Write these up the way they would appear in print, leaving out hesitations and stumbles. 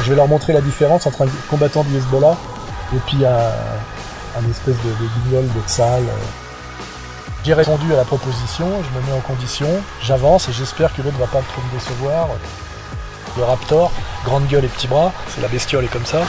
Je vais leur montrer la différence entre un combattant du Hezbollah et puis un espèce de guignol de Tsahal. J'ai répondu à la proposition, je me mets en condition, j'avance et j'espère que l'autre ne va pas trop me décevoir. Le Raptor, grande gueule et petits bras, c'est la bestiole est comme ça.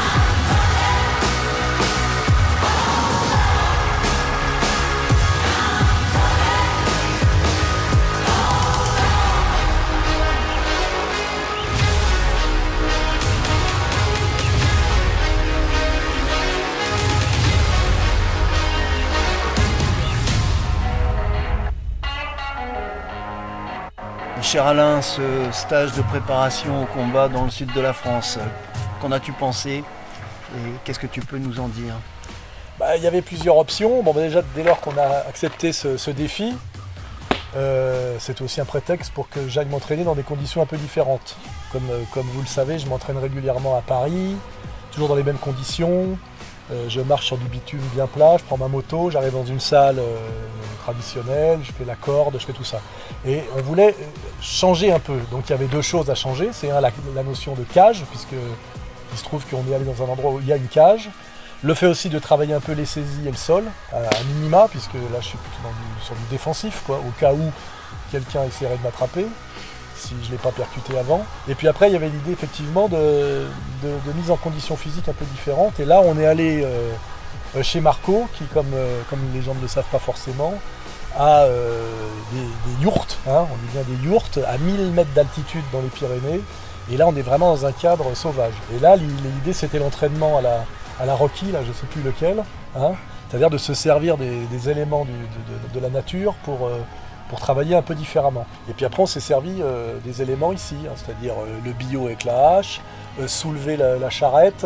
Cher Alain, ce stage de préparation au combat dans le sud de la France, qu'en as-tu pensé et qu'est-ce que tu peux nous en dire? Il y avait plusieurs options. Déjà, dès lors qu'on a accepté ce défi, c'est aussi un prétexte pour que j'aille m'entraîner dans des conditions un peu différentes. Comme vous le savez, je m'entraîne régulièrement à Paris, toujours dans les mêmes conditions. Je marche sur du bitume bien plat, je prends ma moto, j'arrive dans une salle traditionnelle, je fais la corde, je fais tout ça. Et on voulait changer un peu, donc il y avait deux choses à changer. C'est la notion de cage, puisque il se trouve qu'on est allé dans un endroit où il y a une cage. Le fait aussi de travailler un peu les saisies et le sol, à minima, puisque là je suis plutôt sur du défensif, quoi, au cas où quelqu'un essaierait de m'attraper, si je ne l'ai pas percuté avant. Et puis après, il y avait l'idée effectivement de mise en condition physique un peu différente. Et là, on est allé chez Marco, qui, comme les gens ne le savent pas forcément, a des yourtes, hein, on dit bien des yourtes, à 1000 mètres d'altitude dans les Pyrénées. Et là, on est vraiment dans un cadre sauvage. Et là, l'idée, c'était l'entraînement à la Rocky, là, je ne sais plus lequel, hein, c'est-à-dire de se servir des éléments de la nature pour travailler un peu différemment. Et puis après on s'est servi des éléments ici, hein, c'est-à-dire le bio avec la hache, soulever la charrette,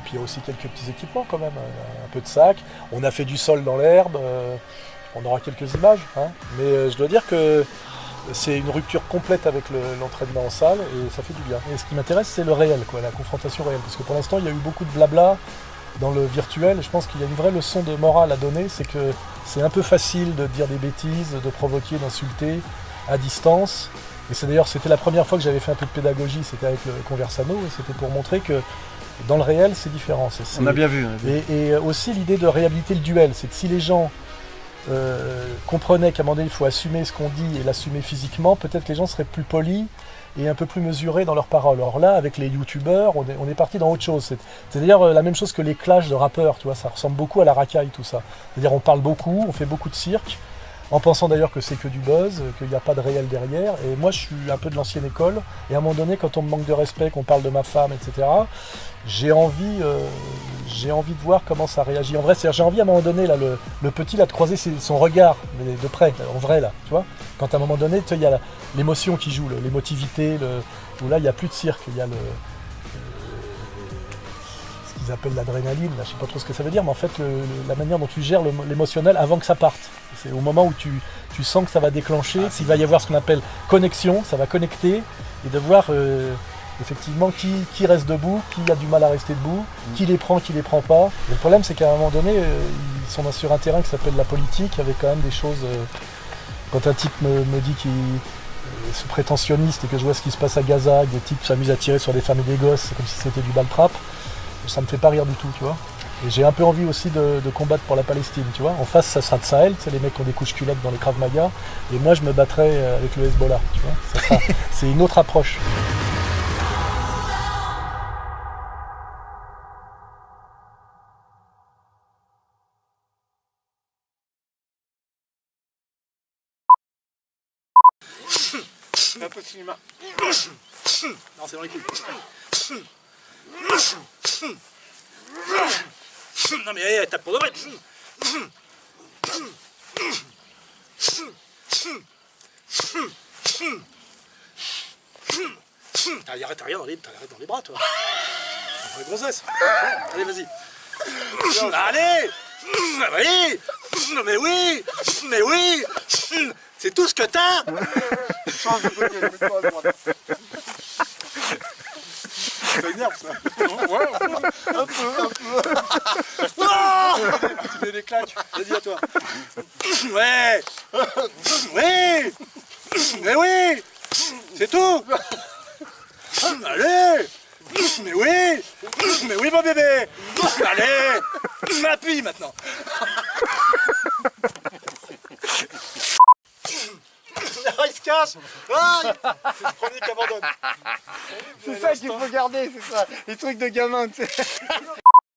puis il y a aussi quelques petits équipements quand même, un peu de sac. On a fait du sol dans l'herbe, on aura quelques images, hein, mais je dois dire que c'est une rupture complète avec l'entraînement en salle et ça fait du bien. Et ce qui m'intéresse, c'est le réel, quoi, la confrontation réelle, parce que pour l'instant il y a eu beaucoup de blabla dans le virtuel. Je pense qu'il y a une vraie leçon de morale à donner, c'est que c'est un peu facile de dire des bêtises, de provoquer, d'insulter à distance. Et c'était la première fois que j'avais fait un peu de pédagogie, c'était avec le Conversano, et c'était pour montrer que dans le réel, c'est différent. On a bien vu. Et aussi l'idée de réhabiliter le duel, c'est que si les gens comprenaient qu'à un moment donné, il faut assumer ce qu'on dit et l'assumer physiquement, peut-être que les gens seraient plus polis et un peu plus mesurés dans leurs paroles. Alors là, avec les youtubeurs, on est parti dans autre chose. C'est d'ailleurs la même chose que les clashs de rappeurs, tu vois, ça ressemble beaucoup à la racaille, tout ça. C'est-à-dire on parle beaucoup, on fait beaucoup de cirque, en pensant d'ailleurs que c'est que du buzz, qu'il n'y a pas de réel derrière. Et moi, je suis un peu de l'ancienne école, et à un moment donné, quand on me manque de respect, qu'on parle de ma femme, etc., j'ai envie de voir comment ça réagit. En vrai, j'ai envie à un moment donné, là, le petit, là, de croiser son regard, mais de près, en vrai, là, tu vois. Quand à un moment donné, il y a l'émotion qui joue, l'émotivité, où là, il n'y a plus de cirque, il y a ce qu'ils appellent l'adrénaline, je ne sais pas trop ce que ça veut dire, mais en fait, la manière dont tu gères l'émotionnel avant que ça parte. C'est au moment où tu sens que ça va déclencher, s'il va y avoir ce qu'on appelle connexion, ça va connecter, et de voir effectivement qui reste debout, qui a du mal à rester debout, qui les prend pas. Et le problème, c'est qu'à un moment donné, ils sont sur un terrain qui s'appelle la politique, avec quand même des choses... quand un type me dit qu'il est prétentionniste et que je vois ce qui se passe à Gaza, que des types s'amusent à tirer sur des femmes et des gosses, comme si c'était du bal-trap, ça me fait pas rire du tout, tu vois. Et j'ai un peu envie aussi de combattre pour la Palestine, tu vois. En face, ça sera de Sahel, c'est les mecs qui ont des couches culottes dans les Krav Maga, et moi je me battrai avec le Hezbollah, tu vois. C'est une autre approche. Un peu de cinéma. Non, c'est dans les couilles. Non mais tape pour de vrai. Arrête rien dans les bras, toi. On est grossesse. Allez, vas-y. Allez. Oui. Mais oui. Mais oui. C'est tout ce que t'as. Change de côté, mets-toi à droite. Ça énerve, ça. Ouais, un peu. Oh, tu mets des claques. Vas-y, à toi. Ouais. Oui. Mais oui. C'est tout. Allez. Mais oui. Mais oui, mon bébé. Allez. Appuie maintenant. Ah, il se cache. Ah, c'est le premier qui abandonne. C'est ça qu'il faut garder, c'est ça. Les trucs de gamin, tu sais.